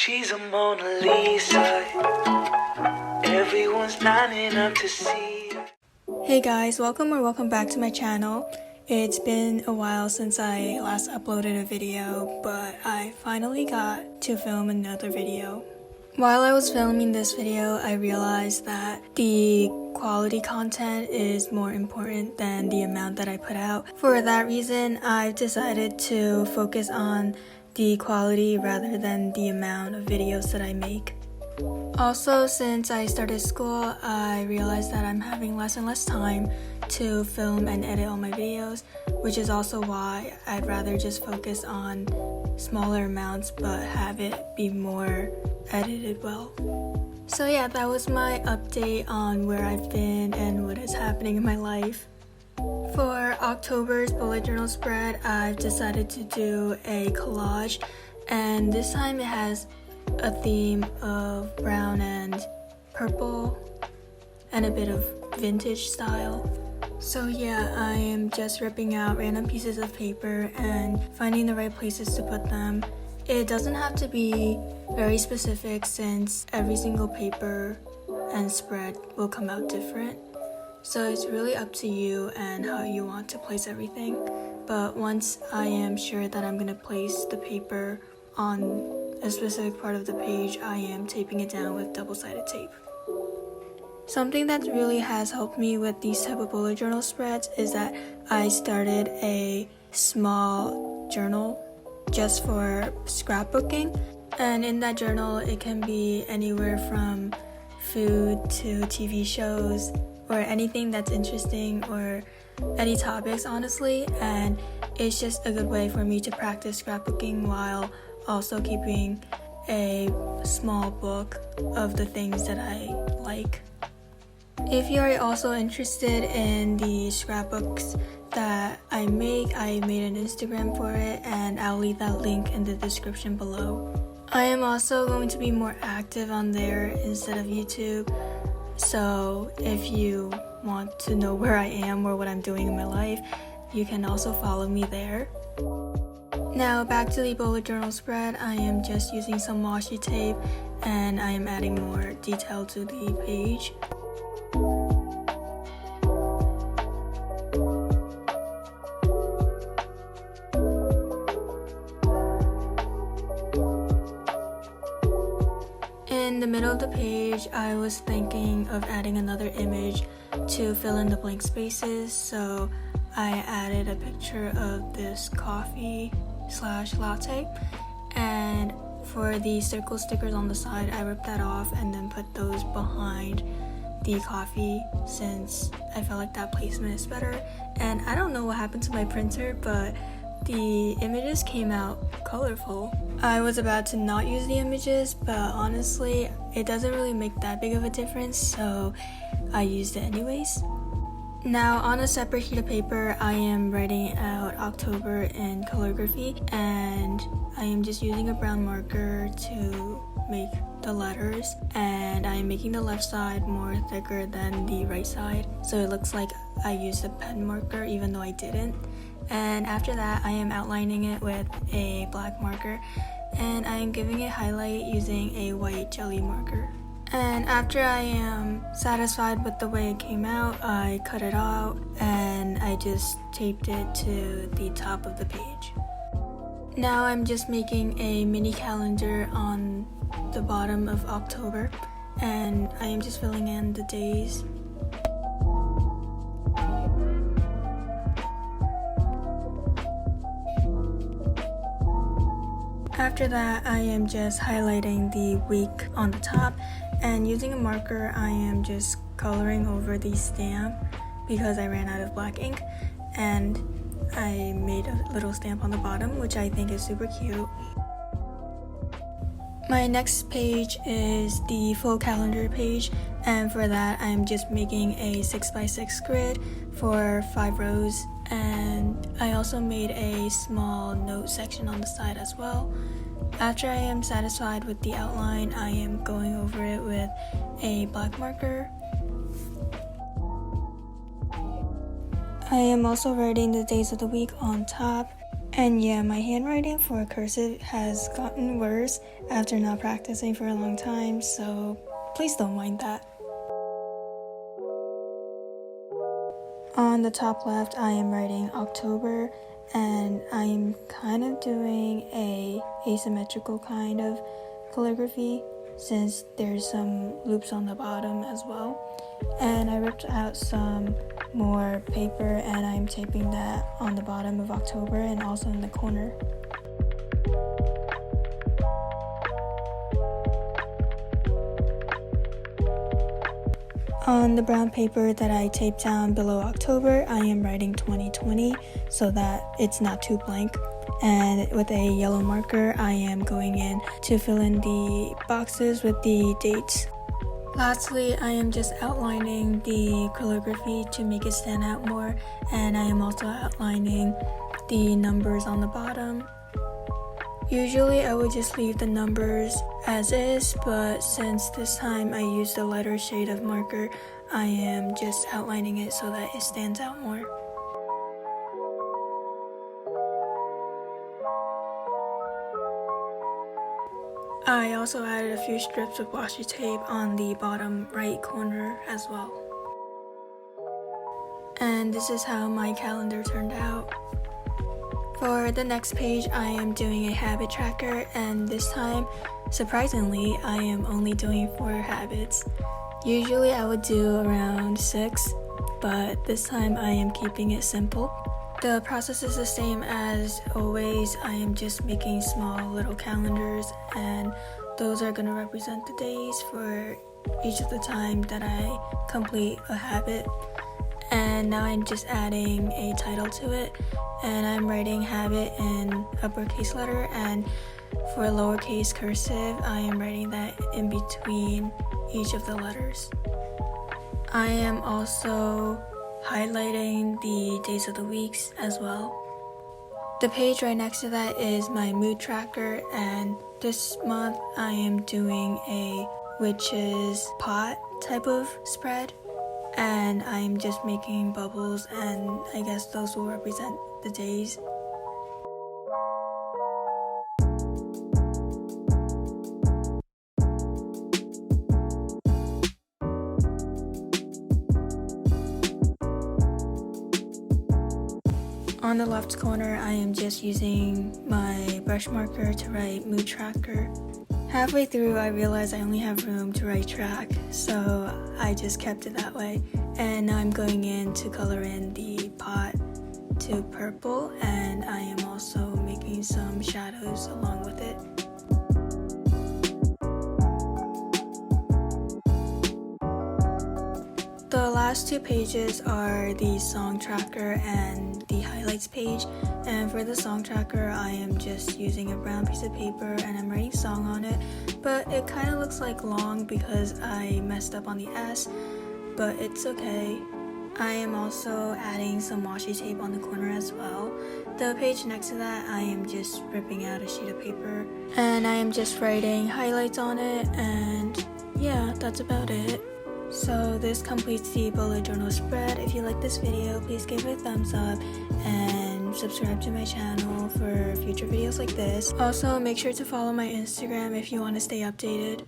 She's a Mona Lisa. Everyone's lining up to see her. Hey guys, welcome back to my channel. It's been a while since I last uploaded a video, but I finally got to film another video. While I was filming this video, I realized that the quality content is more important than the amount that I put out. For that reason, I've decided to focus on the quality rather than the amount of videos that I make. Also, since I started school, I realized that I'm having less and less time to film and edit all my videos, which is also why I'd rather just focus on smaller amounts but have it be more edited well. So yeah, that was my update on where I've been and what is happening in my life. For October's bullet journal spread, I've decided to do a collage, and this time it has a theme of brown and purple and a bit of vintage style. So yeah, I am just ripping out random pieces of paper and finding the right places to put them. It doesn't have to be very specific since every single paper and spread will come out different. So it's really up to you and how you want to place everything. But once I am sure that I'm going to place the paper on a specific part of the page, I am taping it down with double-sided tape. Something that really has helped me with these type of bullet journal spreads is that I started a small journal just for scrapbooking. And in that journal, it can be anywhere from food to TV shows or anything that's interesting or any topics, honestly. And it's just a good way for me to practice scrapbooking while also keeping a small book of the things that I like. If you're also interested in the scrapbooks that I made an Instagram for it, and I'll leave that link in the description below. I am also going to be more active on there instead of YouTube, so if you want to know where I am or what I'm doing in my life, you can also follow me there. Now back to the bullet journal spread. I am just using some washi tape and I am adding more detail to the page. In the middle of the page, I was thinking of adding another image to fill in the blank spaces, so I added a picture of this coffee/latte, and for the circle stickers on the side, I ripped that off and then put those behind the coffee since I felt like that placement is better. And I don't know what happened to my printer, but the images came out colorful. I was about to not use the images, but honestly, it doesn't really make that big of a difference, so I used it anyways. Now, on a separate sheet of paper, I am writing out October in calligraphy, and I am just using a brown marker to make the letters, and I am making the left side more thicker than the right side, so it looks like I used a pen marker even though I didn't. And after that, I am outlining it with a black marker, and I am giving it highlight using a white jelly marker. And after I am satisfied with the way it came out, I cut it out and I just taped it to the top of the page. Now I'm just making a mini calendar on the bottom of October, and I am just filling in the days. After that, I am just highlighting the week on the top, and using a marker, I am just coloring over the stamp because I ran out of black ink, and I made a little stamp on the bottom, which I think is super cute. My next page is the full calendar page, and for that, I'm just making a 6x6 grid for 5 rows, and I also made a small note section on the side as well. After I am satisfied with the outline, I am going over it with a black marker. I am also writing the days of the week on top, And yeah, my handwriting for cursive has gotten worse after not practicing for a long time, so please don't mind that. On the top left, I am writing October, and I am kind of doing a asymmetrical kind of calligraphy since there's some loops on the bottom as well. And I ripped out some more paper and I'm taping that on the bottom of October and also in the corner. On the brown paper that I taped down below October, I am writing 2020 so that it's not too blank. And with a yellow marker, I am going in to fill in the boxes with the dates. Lastly, I am just outlining the calligraphy to make it stand out more, and I am also outlining the numbers on the bottom. Usually I would just leave the numbers as is, but since this time I used a lighter shade of marker, I am just outlining it so that it stands out more. I also added a few strips of washi tape on the bottom right corner as well. And this is how my calendar turned out. For the next page, I am doing a habit tracker, and this time, surprisingly, I am only doing 4 habits. Usually I would do around 6, but this time I am keeping it simple. The process is the same as always. I am just making small little calendars, and those are going to represent the days for each of the time that I complete a habit. And now I'm just adding a title to it, and I'm writing habit in uppercase letter, and for lowercase cursive I am writing that in between each of the letters. I am also highlighting the days of the weeks as well. The page right next to that is my mood tracker, and this month I am doing a witch's pot type of spread, and I'm just making bubbles, and I guess those will represent the days. On the left corner, I am just using my brush marker to write mood tracker. Halfway through, I realized I only have room to write track, so I just kept it that way. And now I'm going in to color in the pot to purple, and I am also making some shadows along with it. The last 2 pages are the song tracker and the highlights page, and for the song tracker I am just using a brown piece of paper and I'm writing song on it, but it kind of looks like long because I messed up on the S, but it's okay. I am also adding some washi tape on the corner as well. The page next to that, I am just ripping out a sheet of paper and I am just writing highlights on it, and yeah, that's about it. So this completes the bullet journal spread. If you like this video, please give it a thumbs up and subscribe to my channel for future videos like this. Also, make sure to follow my Instagram if you want to stay updated.